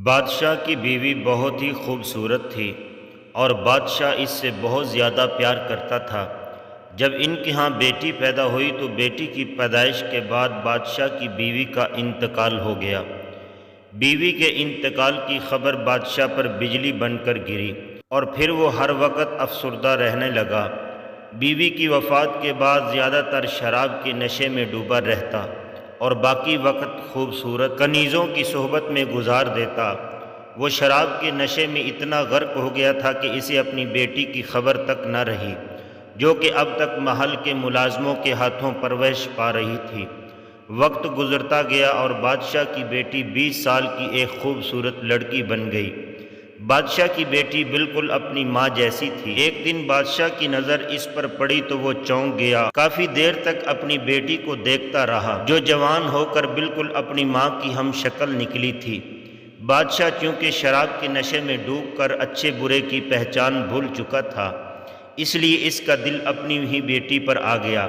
بادشاہ کی بیوی بہت ہی خوبصورت تھی اور بادشاہ اس سے بہت زیادہ پیار کرتا تھا۔ جب ان کے ہاں بیٹی پیدا ہوئی تو بیٹی کی پیدائش کے بعد بادشاہ کی بیوی کا انتقال ہو گیا۔ بیوی کے انتقال کی خبر بادشاہ پر بجلی بن کر گری اور پھر وہ ہر وقت افسردہ رہنے لگا۔ بیوی کی وفات کے بعد زیادہ تر شراب کے نشے میں ڈوبا رہتا اور باقی وقت خوبصورت کنیزوں کی صحبت میں گزار دیتا۔ وہ شراب کے نشے میں اتنا غرق ہو گیا تھا کہ اسے اپنی بیٹی کی خبر تک نہ رہی، جو کہ اب تک محل کے ملازموں کے ہاتھوں پرورش پا رہی تھی۔ وقت گزرتا گیا اور بادشاہ کی بیٹی 20 سال کی ایک خوبصورت لڑکی بن گئی۔ بادشاہ کی بیٹی بالکل اپنی ماں جیسی تھی۔ ایک دن بادشاہ کی نظر اس پر پڑی تو وہ چونک گیا۔ کافی دیر تک اپنی بیٹی کو دیکھتا رہا، جو جوان ہو کر بالکل اپنی ماں کی ہم شکل نکلی تھی۔ بادشاہ چونکہ شراب کے نشے میں ڈوب کر اچھے برے کی پہچان بھول چکا تھا، اس لیے اس کا دل اپنی ہی بیٹی پر آ گیا۔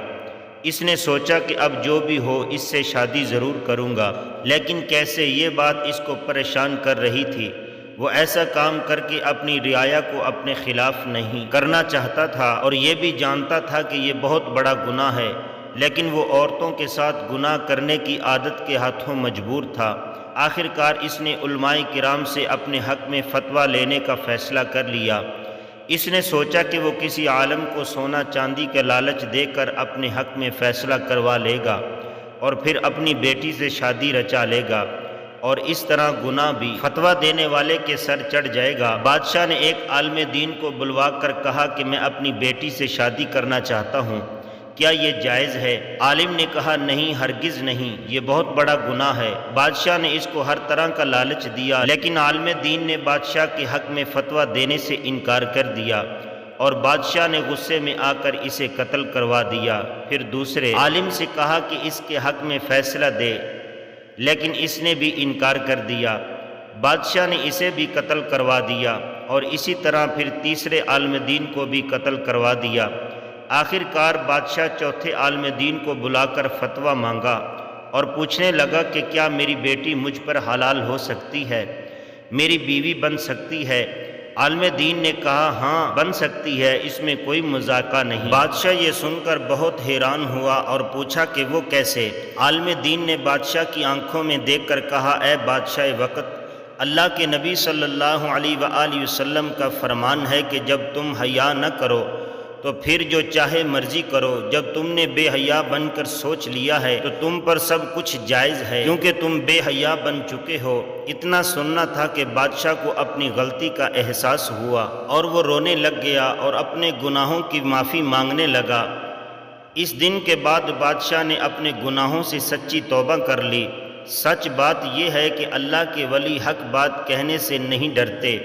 اس نے سوچا کہ اب جو بھی ہو اس سے شادی ضرور کروں گا، لیکن کیسے، یہ بات اس کو پریشان کر رہی تھی۔ وہ ایسا کام کر کے اپنی رعایا کو اپنے خلاف نہیں کرنا چاہتا تھا اور یہ بھی جانتا تھا کہ یہ بہت بڑا گناہ ہے، لیکن وہ عورتوں کے ساتھ گناہ کرنے کی عادت کے ہاتھوں مجبور تھا۔ آخر کار اس نے علماء کرام سے اپنے حق میں فتویٰ لینے کا فیصلہ کر لیا۔ اس نے سوچا کہ وہ کسی عالم کو سونا چاندی کا لالچ دے کر اپنے حق میں فیصلہ کروا لے گا اور پھر اپنی بیٹی سے شادی رچا لے گا، اور اس طرح گناہ بھی فتویٰ دینے والے کے سر چڑھ جائے گا۔ بادشاہ نے ایک عالم دین کو بلوا کر کہا کہ میں اپنی بیٹی سے شادی کرنا چاہتا ہوں، کیا یہ جائز ہے؟ عالم نے کہا نہیں، ہرگز نہیں، یہ بہت بڑا گناہ ہے۔ بادشاہ نے اس کو ہر طرح کا لالچ دیا، لیکن عالم دین نے بادشاہ کے حق میں فتویٰ دینے سے انکار کر دیا اور بادشاہ نے غصے میں آ کر اسے قتل کروا دیا۔ پھر دوسرے عالم سے کہا کہ اس کے حق میں فیصلہ دے، لیکن اس نے بھی انکار کر دیا۔ بادشاہ نے اسے بھی قتل کروا دیا اور اسی طرح پھر تیسرے عالم دین کو بھی قتل کروا دیا۔ آخر کار بادشاہ چوتھے عالم دین کو بلا کر فتویٰ مانگا اور پوچھنے لگا کہ کیا میری بیٹی مجھ پر حلال ہو سکتی ہے، میری بیوی بن سکتی ہے؟ عالم دین نے کہا ہاں بن سکتی ہے، اس میں کوئی مذاکرہ نہیں۔ بادشاہ یہ سن کر بہت حیران ہوا اور پوچھا کہ وہ کیسے؟ عالم دین نے بادشاہ کی آنکھوں میں دیکھ کر کہا اے بادشاہ وقت، اللہ کے نبی صلی اللہ علیہ وآلہ وسلم کا فرمان ہے کہ جب تم حیا نہ کرو تو پھر جو چاہے مرضی کرو۔ جب تم نے بے حیا بن کر سوچ لیا ہے تو تم پر سب کچھ جائز ہے، کیونکہ تم بے حیا بن چکے ہو۔ اتنا سننا تھا کہ بادشاہ کو اپنی غلطی کا احساس ہوا اور وہ رونے لگ گیا اور اپنے گناہوں کی معافی مانگنے لگا۔ اس دن کے بعد بادشاہ نے اپنے گناہوں سے سچی توبہ کر لی۔ سچ بات یہ ہے کہ اللہ کے ولی حق بات کہنے سے نہیں ڈرتے،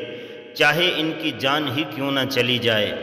چاہے ان کی جان ہی کیوں نہ چلی جائے۔